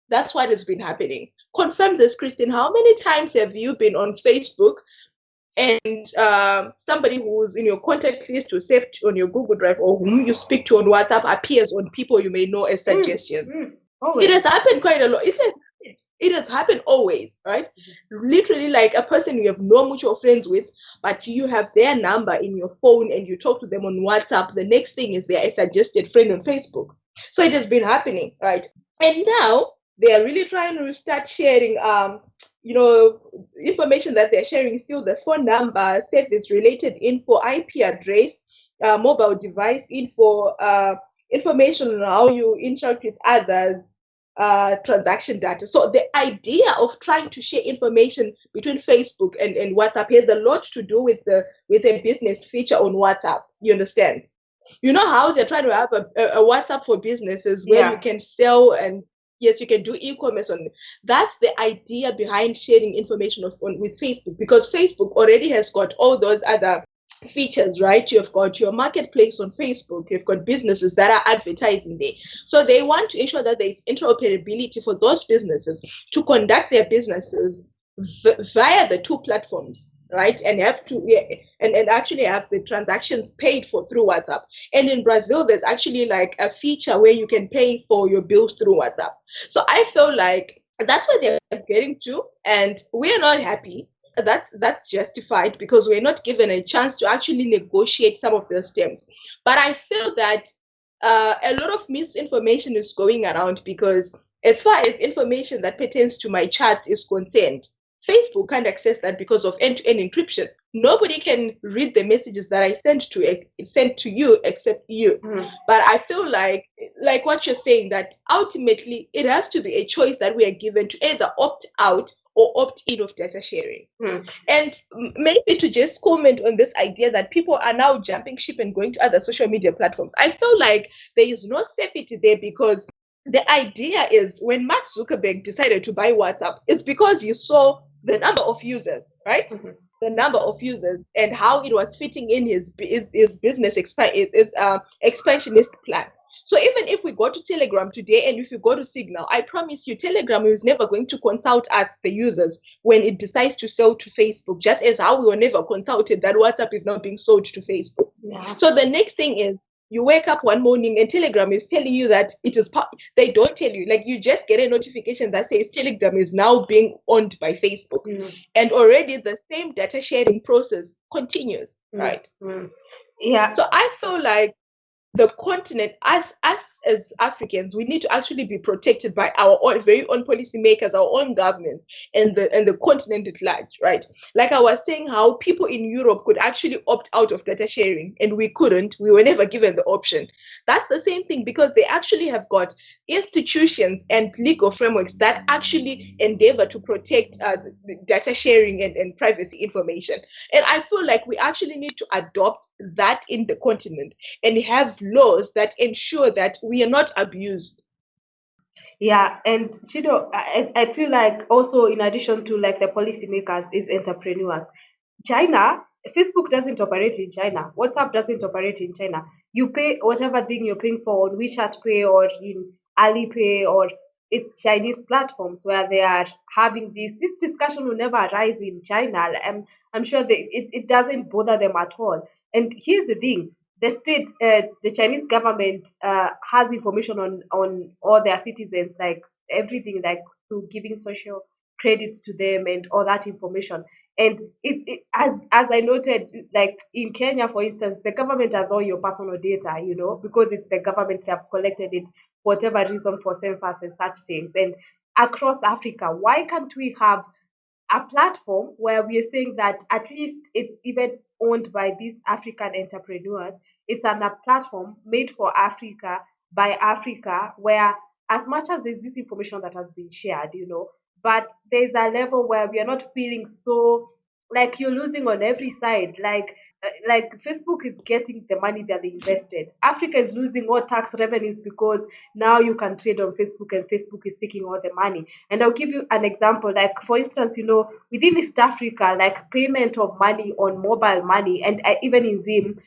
that's what has been happening. Confirm this, Christine. How many times have you been on Facebook and somebody who's in your contact list or saved on your Google Drive or whom you speak to on WhatsApp appears on people you may know as suggestions? It has happened quite a lot. It has happened always, right? Literally, like a person you have no mutual friends with, but you have their number in your phone and you talk to them on WhatsApp. The next thing is they're a suggested friend on Facebook. So it has been happening, right? And now they are really trying to start sharing information that they're sharing is still the phone number, service related info, IP address, mobile device info, information on how you interact with others, transaction data. So the idea of trying to share information between Facebook and WhatsApp has a lot to do with a business feature on WhatsApp. You understand? You know how they're trying to have a WhatsApp for businesses where you can sell, and yes, you can do e-commerce on. That's the idea behind sharing information with Facebook, because Facebook already has got all those other features, right? You've got your marketplace on Facebook, you've got businesses that are advertising there. So they want to ensure that there's interoperability for those businesses to conduct their businesses via the two platforms, right? And have to and actually have the transactions paid for through WhatsApp. And in Brazil, there's actually like a feature where you can pay for your bills through WhatsApp. So I feel like that's what they're getting to, and we're not happy. That's justified because we're not given a chance to actually negotiate some of those terms. But I feel that a lot of misinformation is going around, because as far as information that pertains to my chat is concerned, Facebook can't access that because of end-to-end encryption. Nobody can read the messages that I sent to you except you. But I feel like what you're saying, that ultimately it has to be a choice that we are given to either opt out or opt in of data sharing. And maybe to just comment on this idea that people are now jumping ship and going to other social media platforms, I feel like there is no safety there, because the idea is when Mark Zuckerberg decided to buy WhatsApp, it's because he saw the number of users, right? The number of users and how it was fitting in his business expansionist plan. So even if we go to Telegram today and if you go to Signal, I promise you, Telegram is never going to consult us, the users, when it decides to sell to Facebook, just as how we were never consulted that WhatsApp is not being sold to Facebook. So the next thing is, you wake up one morning and Telegram is telling you that it is they don't tell you, like you just get a notification that says Telegram is now being owned by Facebook. And already the same data sharing process continues, right? So I feel like the continent, us as Africans, we need to actually be protected by our own very own policymakers, our own governments, and the continent at large, right? Like I was saying, how people in Europe could actually opt out of data sharing and we couldn't. We were never given the option. That's the same thing, because they actually have got institutions and legal frameworks that actually endeavor to protect data sharing and privacy information. And I feel like we actually need to adopt that in the continent and have laws that ensure that we are not abused. Yeah, and I feel like also in addition to like the policymakers is entrepreneurs. China, Facebook doesn't operate in China. WhatsApp doesn't operate in China. You pay whatever thing you're paying for on WeChat Pay or in Alipay or it's Chinese platforms where they are having this discussion will never arise in China. I'm sure it doesn't bother them at all. And here's the thing: the Chinese government has information on all their citizens, like everything, like through giving social credits to them and all that information. And as I noted, like in Kenya, for instance, the government has all your personal data, because it's the government, they have collected it for whatever reason, for census and such things. And across Africa, why can't we have a platform where we are saying that at least it's even owned by these African entrepreneurs? It's on a platform made for Africa by Africa, where as much as there's this information that has been shared, but there's a level where we are not feeling so like you're losing on every side. Like Facebook is getting the money that they invested. Africa is losing all tax revenues because now you can trade on Facebook and Facebook is taking all the money. And I'll give you an example. Like for instance, within East Africa, like payment of money on mobile money, and even in Zim,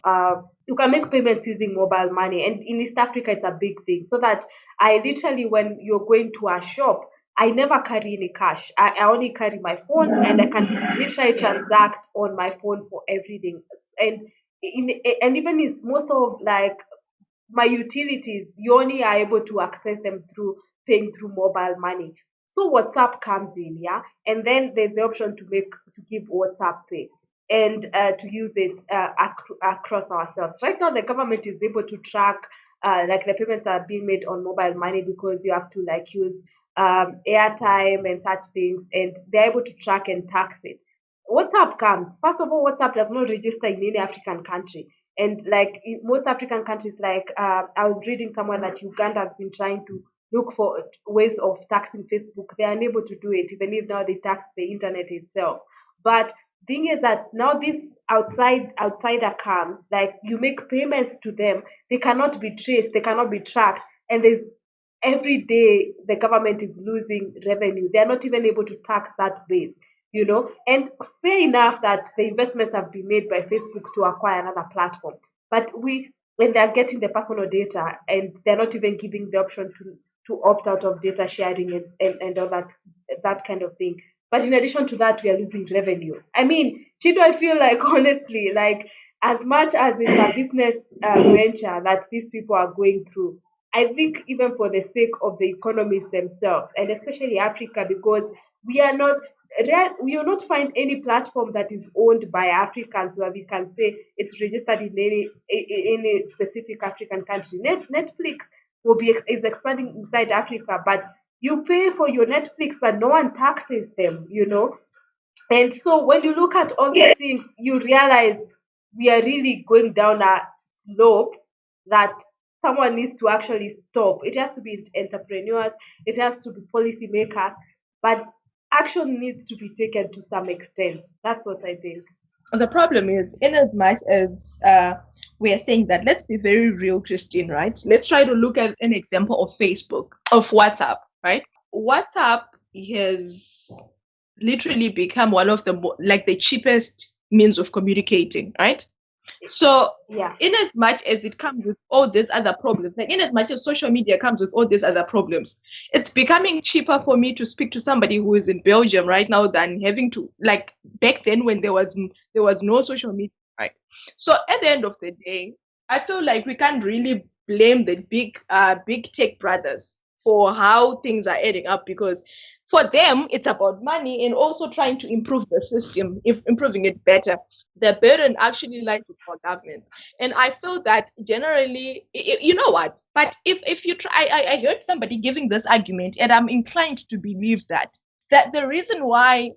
you can make payments using mobile money. And in East Africa, it's a big thing. So that I literally, when you're going to a shop, I never carry any cash. I only carry my phone, and I can literally transact on my phone for everything. And and even is most of like my utilities, you only are able to access them through paying through mobile money. So WhatsApp comes in, yeah, and then there's the option to give WhatsApp pay and to use it across ourselves. Right now, the government is able to track like the payments are being made on mobile money because you have to like use airtime and such things, and they're able to track and tax it. WhatsApp comes. First of all, WhatsApp does not register in any African country. And like in most African countries, like I was reading somewhere that Uganda has been trying to look for ways of taxing Facebook. They are unable to do it, even if now they tax the internet itself. But thing is that now this outsider comes, like you make payments to them, they cannot be traced, they cannot be tracked, and there's every day the government is losing revenue. They are not even able to tax that base, And fair enough that the investments have been made by Facebook to acquire another platform. But when they're getting the personal data and they're not even giving the option to opt out of data sharing and all that kind of thing. But in addition to that, we are losing revenue. I mean, Chido, I feel like honestly, like as much as it's a business venture that these people are going through, I think even for the sake of the economies themselves, and especially Africa, because we are not we will not find any platform that is owned by Africans where we can say it's registered in any specific African country. Netflix is expanding inside Africa, but you pay for your Netflix, but no one taxes them. And so when you look at all these things, you realize we are really going down a slope that someone needs to actually stop. It has to be entrepreneurs, it has to be policymakers, but action needs to be taken to some extent. That's what I think. The problem is, in as much as we are saying that, let's be very real, Christine, right? Let's try to look at an example of Facebook, of WhatsApp, right? WhatsApp has literally become one of the cheapest means of communicating, right? So Yeah. in as much as it comes with all these other problems, like in as much as social media comes with all these other problems, it's becoming cheaper for me to speak to somebody who is in Belgium right now than having to, like, back then when there was no social media, right? So at the end of the day, I feel like we can't really blame the big tech brothers for how things are adding up, because for them it's about money and also trying to improve the system, if improving it better. The burden actually lies with our government. And I feel that generally, you know what, but if you try, I heard somebody giving this argument, and I'm inclined to believe that the reason why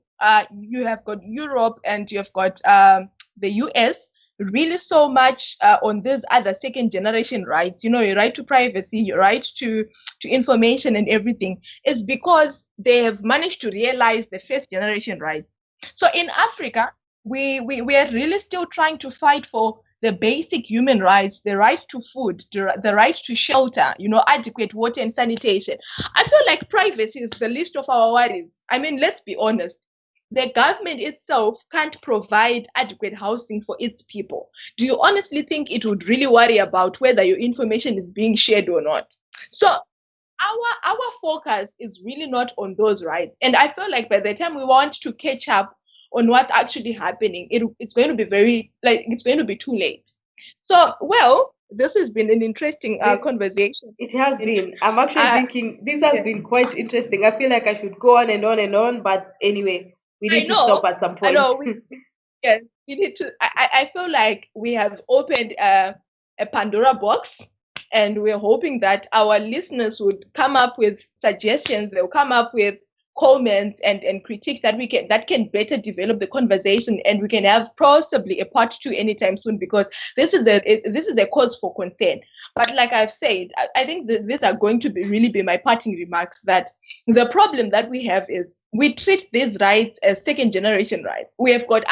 you have got Europe and you have got the US really so much on these other second generation rights, your right to privacy, your right to information and everything, is because they have managed to realize the first generation rights. So in Africa, we are really still trying to fight for the basic human rights, the right to food, the right to shelter, adequate water and sanitation. I feel like privacy is the least of our worries. I mean, let's be honest. The government itself can't provide adequate housing for its people. Do you honestly think it would really worry about whether your information is being shared or not? So our focus is really not on those rights. And I feel like by the time we want to catch up on what's actually happening, it's going to be it's going to be too late. So, well, this has been an interesting This, conversation. it has And been. I'm actually uh, thinking this has yeah, been quite interesting. I feel like I should go on and on and on, but anyway, we I need to stop know, at some I point. know. Yes, we need to. I feel like we have opened a Pandora box, and we're hoping that our listeners would come up with suggestions. They'll come up with comments and critiques that can better develop the conversation, and we can have possibly a part two anytime soon, because this is a cause for concern. But like I've said, I think these are going to really be my parting remarks. That the problem that we have is we treat these rights as second generation rights. We've got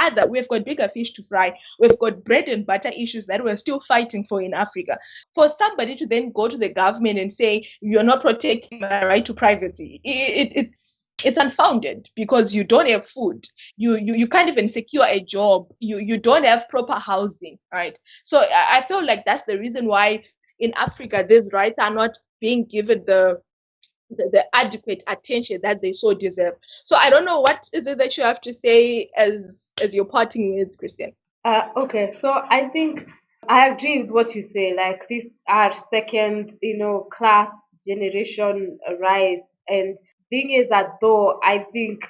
bigger fish to fry. We've got bread and butter issues that we're still fighting for in Africa. For somebody to then go to the government and say you're not protecting my right to privacy, it's unfounded, because you don't have food, you can't even secure a job, you don't have proper housing, right? So I feel like that's the reason why in Africa these rights are not being given the adequate attention that they so deserve. So I don't know, what is it that you have to say as your parting words, Christian? Okay, so I think I agree with what you say. Like these are second, class generation rights, and thing is that though I think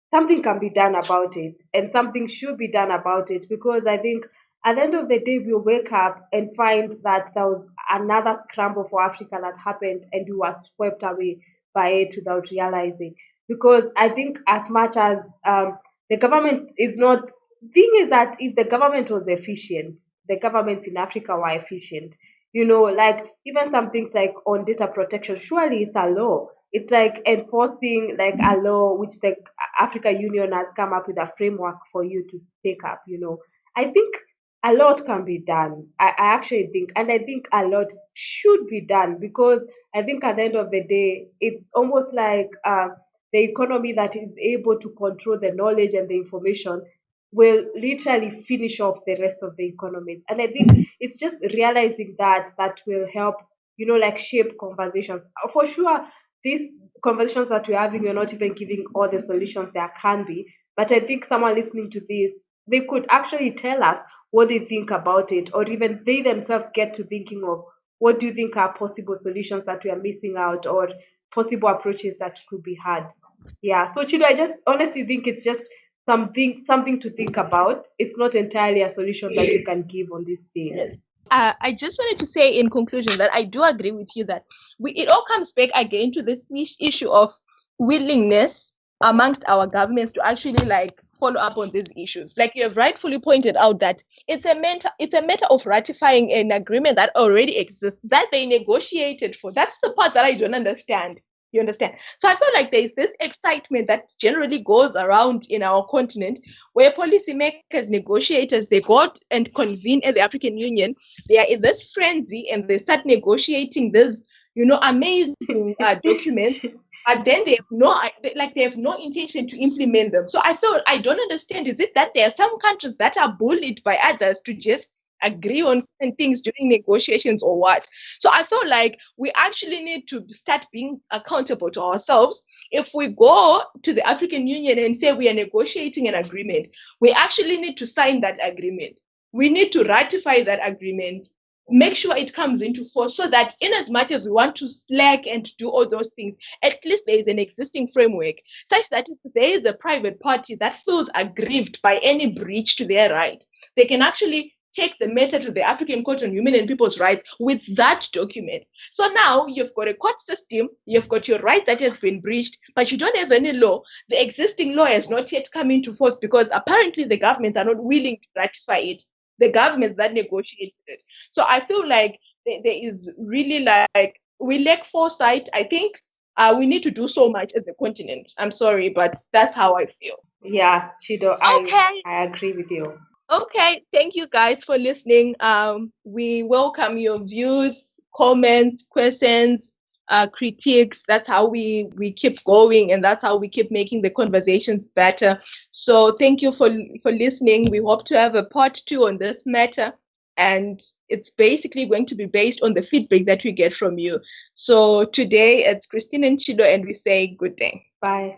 something can be done about it, and something should be done about it, because I think at the end of the day we'll wake up and find that there was another scramble for Africa that happened, and we were swept away by it without realizing. Because I think as much as the government is not thing is that if the government was efficient, the governments in Africa were efficient. Like even some things like on data protection, surely it's a law. It's like enforcing like a law which the Africa Union has come up with a framework for you to take up. I think a lot can be done. I actually think, and I think a lot should be done, because I think at the end of the day, it's almost like the economy that is able to control the knowledge and the information will literally finish off the rest of the economies. And I think it's just realizing that will help, like shape conversations. For sure, these conversations that we're having, we're not even giving all the solutions there can be. But I think someone listening to this, they could actually tell us what they think about it, or even they themselves get to thinking of what do you think are possible solutions that we are missing out, or possible approaches that could be had. Yeah. So Chido, I just honestly think it's just something to think about. It's not entirely a solution that you can give on this day. Yes. I just wanted to say in conclusion that I do agree with you that it all comes back again to this issue of willingness amongst our governments to actually like follow up on these issues. Like you have rightfully pointed out that it's a matter of ratifying an agreement that already exists, that they negotiated for. That's the part that I don't understand. You understand? So I feel like there is this excitement that generally goes around in our continent, where policymakers, negotiators, they go and convene at the African Union. They are in this frenzy and they start negotiating this, amazing documents. But then they have no intention to implement them. So I don't understand. Is it that there are some countries that are bullied by others to just agree on certain things during negotiations, or what? So I feel like we actually need to start being accountable to ourselves. If we go to the African Union and say we are negotiating an agreement, we actually need to sign that agreement. We need to ratify that agreement, make sure it comes into force, so that in as much as we want to slack and do all those things, at least there is an existing framework such that if there is a private party that feels aggrieved by any breach to their right, they can actually take the matter to the African Court on Human and People's Rights with that document. So now you've got a court system, you've got your right that has been breached, but you don't have any law. The existing law has not yet come into force because apparently the governments are not willing to ratify it. The governments that negotiated it. So I feel like there is really like we lack foresight. I think we need to do so much as a continent. I'm sorry, but that's how I feel. Yeah, Chido, I Okay. I agree with you. Okay, thank you guys for listening. We welcome your views, comments, questions, critiques. That's how we keep going, and that's how we keep making the conversations better. So thank you for listening. We hope to have a part two on this matter. and it's basically going to be based on the feedback that we get from you. So today it's Christine and Chido, and we say good day. Bye.